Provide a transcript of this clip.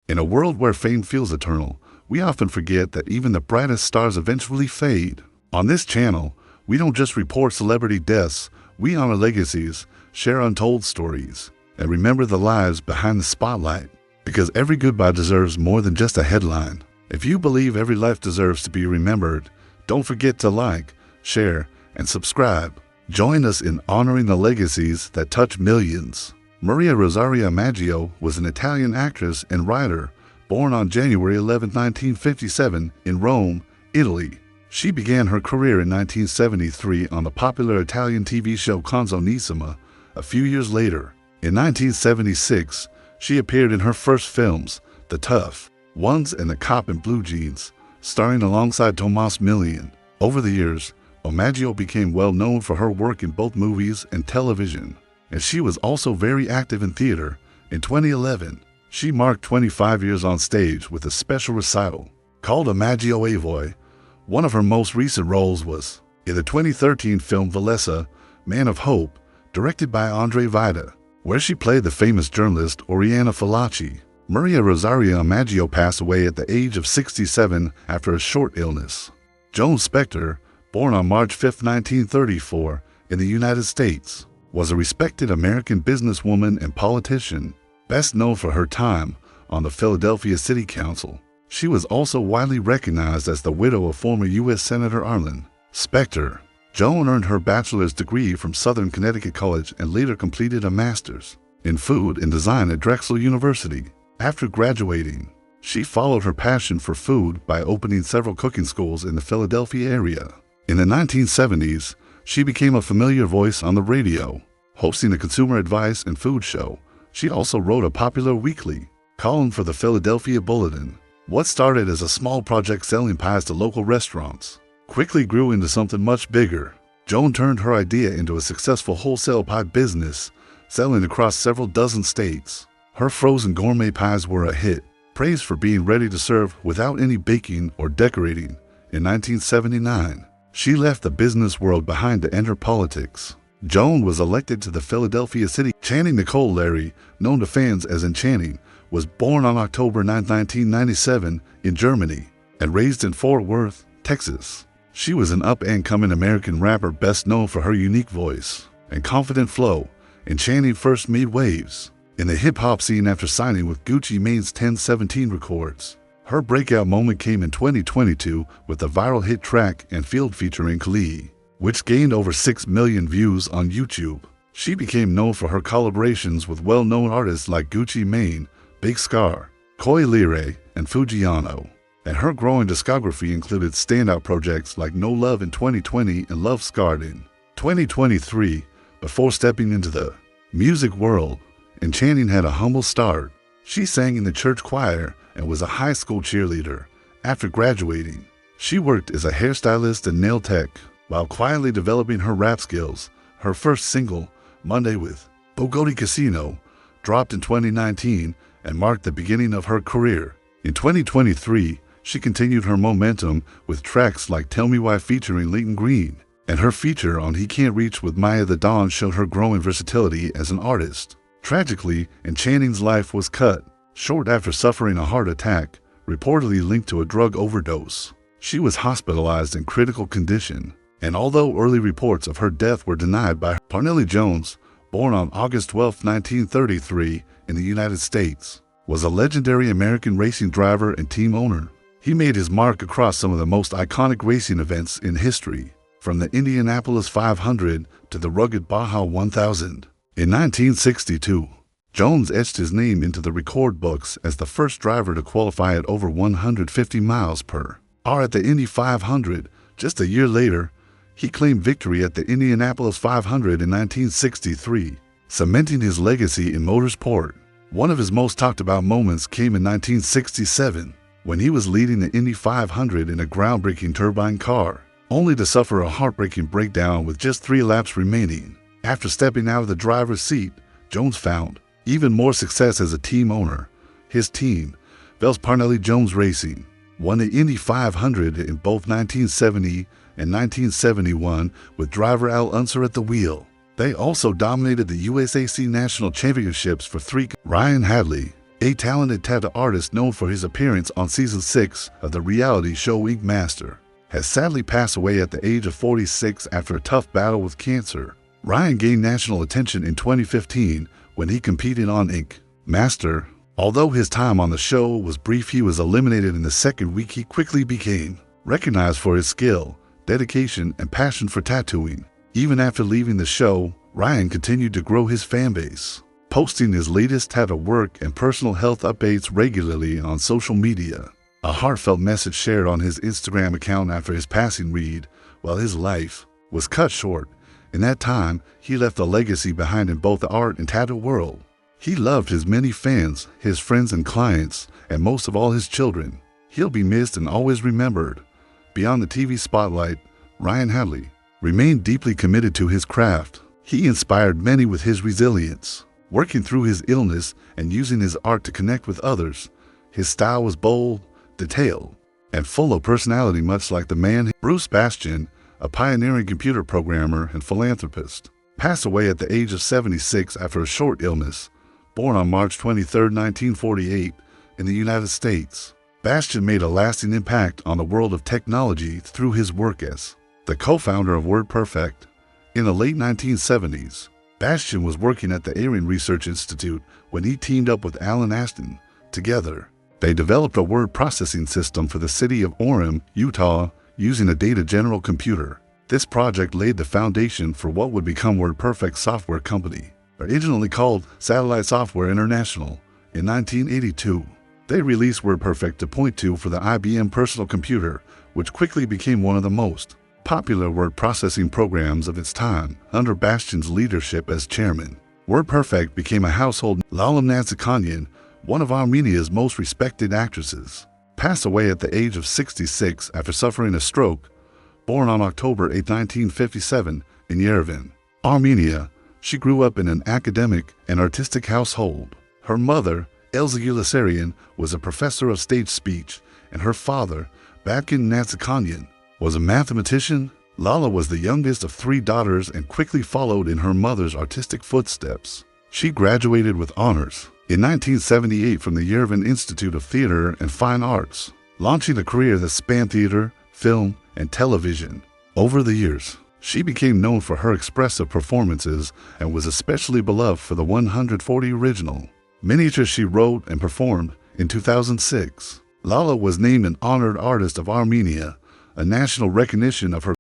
In a world where fame feels eternal, we often forget that even the brightest stars eventually fade. On this channel, we don't just report celebrity deaths, we honor legacies, share untold stories, and remember the lives behind the spotlight. Because every goodbye deserves more than just a headline. If you believe every life deserves to be remembered, don't forget to like, share, and subscribe. Join us in honoring the legacies that touch millions. Maria Rosaria Maggio was an Italian actress and writer, born on January 11, 1957, in Rome, Italy. She began her career in 1973 on the popular Italian TV show Canzonissima. A few years later, in 1976, she appeared in her first films, The Tough Ones and The Cop in Blue Jeans, starring alongside Tomas Milian. Over the years, Maggio became well known for her work in both movies and television, and she was also very active in theater. In 2011, she marked 25 years on stage with a special recital called A Maggio a Voi. One of her most recent roles was in the 2013 film Vallessa, Man of Hope, directed by Andre Vida, where she played the famous journalist Oriana Fallaci. Maria Rosaria Maggio passed away at the age of 67 after a short illness. Joan Spector, born on March 5, 1934, in the United States, was a respected American businesswoman and politician, best known for her time on the Philadelphia City Council. She was also widely recognized as the widow of former U.S. Senator Arlen Specter. Joan earned her bachelor's degree from Southern Connecticut College and later completed a master's in food and design at Drexel University. After graduating, she followed her passion for food by opening several cooking schools in the Philadelphia area. In the 1970s, she became a familiar voice on the radio, hosting a consumer advice and food show. She also wrote a popular weekly column for the Philadelphia Bulletin. What started as a small project selling pies to local restaurants quickly grew into something much bigger. Joan turned her idea into a successful wholesale pie business, selling across several dozen states. Her frozen gourmet pies were a hit, praised for being ready to serve without any baking or decorating. In 1979, she left the business world behind to enter politics. Joan was elected to the Philadelphia City. Channing Nicole Larry, known to fans as Enchanting, was born on October 9, 1997 in Germany and raised in Fort Worth, Texas. She was an up-and-coming American rapper best known for her unique voice and confident flow. Enchanting first made waves in the hip-hop scene after signing with Gucci Mane's 1017 Records. Her breakout moment came in 2022 with the viral hit track and field featuring Khalid, which gained over 6 million views on YouTube. She became known for her collaborations with well-known artists like Gucci Mane, Big Scar, Koi Leray, and Fujiano. And her growing discography included standout projects like No Love in 2020 and Love Scarred in 2023. Before stepping into the music world, Enchanting had a humble start. She sang in the church choir and was a high school cheerleader. After graduating, she worked as a hairstylist and nail tech while quietly developing her rap skills. Her first single, Monday with Bogoti Casino, dropped in 2019 and marked the beginning of her career. In 2023, she continued her momentum with tracks like Tell Me Why featuring Leighton Green, and her feature on He Can't Reach with Maya the Dawn showed her growing versatility as an artist. Tragically, Enchanting's life was cut short after suffering a heart attack, reportedly linked to a drug overdose. She was hospitalized in critical condition, and although early reports of her death were denied by her, Parnelli Jones, born on August 12, 1933 in the United States, was a legendary American racing driver and team owner. He made his mark across some of the most iconic racing events in history, from the Indianapolis 500 to the rugged Baja 1000. In 1962, Jones etched his name into the record books as the first driver to qualify at over 150 miles per hour at the Indy 500. Just a year later, he claimed victory at the Indianapolis 500 in 1963, cementing his legacy in motorsport. One of his most talked about moments came in 1967, when he was leading the Indy 500 in a groundbreaking turbine car, only to suffer a heartbreaking breakdown with just 3 laps remaining. After stepping out of the driver's seat, Jones found even more success as a team owner. His team, Vels Parnelli Jones Racing, won the Indy 500 in both 1970 and 1971 with driver Al Unser at the wheel. They also dominated the USAC National Championships for 3. Ryan Hadley, a talented tattoo artist known for his appearance on season 6 of the reality show Ink Master, has sadly passed away at the age of 46 after a tough battle with cancer. Ryan gained national attention in 2015 when he competed on Ink Master. Although his time on the show was brief, he was eliminated in the second week. He quickly became recognized for his skill, dedication, and passion for tattooing. Even after leaving the show, Ryan continued to grow his fan base, posting his latest tattoo work and personal health updates regularly on social media. A heartfelt message shared on his Instagram account after his passing read, "While his life was cut short, in that time he left a legacy behind in both the art and tattoo world. He loved his many fans, his friends and clients, and most of all his children. He'll be missed and always remembered." Beyond the TV spotlight, Ryan Hadley remained deeply committed to his craft. He inspired many with his resilience, working through his illness and using his art to connect with others. His style was bold, detailed, and full of personality, much like the man. Bruce Bastian, a pioneering computer programmer and philanthropist, passed away at the age of 76 after a short illness. Born on March 23, 1948, in the United States, Bastian made a lasting impact on the world of technology through his work as the co-founder of WordPerfect. In the late 1970s, Bastian was working at the Aryan Research Institute when he teamed up with Alan Ashton. Together, they developed a word processing system for the city of Orem, Utah, using a data general computer. This project laid the foundation for what would become WordPerfect Software Company, originally called Satellite Software International. In 1982, they released WordPerfect 2.2 for the IBM personal computer, which quickly became one of the most popular word processing programs of its time. Under Bastian's leadership as chairman, WordPerfect became a household. Lala Nansikanyan, one of Armenia's most respected actresses, passed away at the age of 66 after suffering a stroke. Born on October 8, 1957, in Yerevan, Armenia, she grew up in an academic and artistic household. Her mother, Elza Ulasarian, was a professor of stage speech, and her father, Batkin Nansikanyan, was a mathematician. Lala was the youngest of 3 daughters and quickly followed in her mother's artistic footsteps. She graduated with honors in 1978 from the Yerevan Institute of Theater and Fine Arts, launching a career that spanned theater, film, and television. Over the years, she became known for her expressive performances and was especially beloved for the 140 original miniatures she wrote and performed. In 2006, Lala was named an Honored Artist of Armenia, a national recognition of her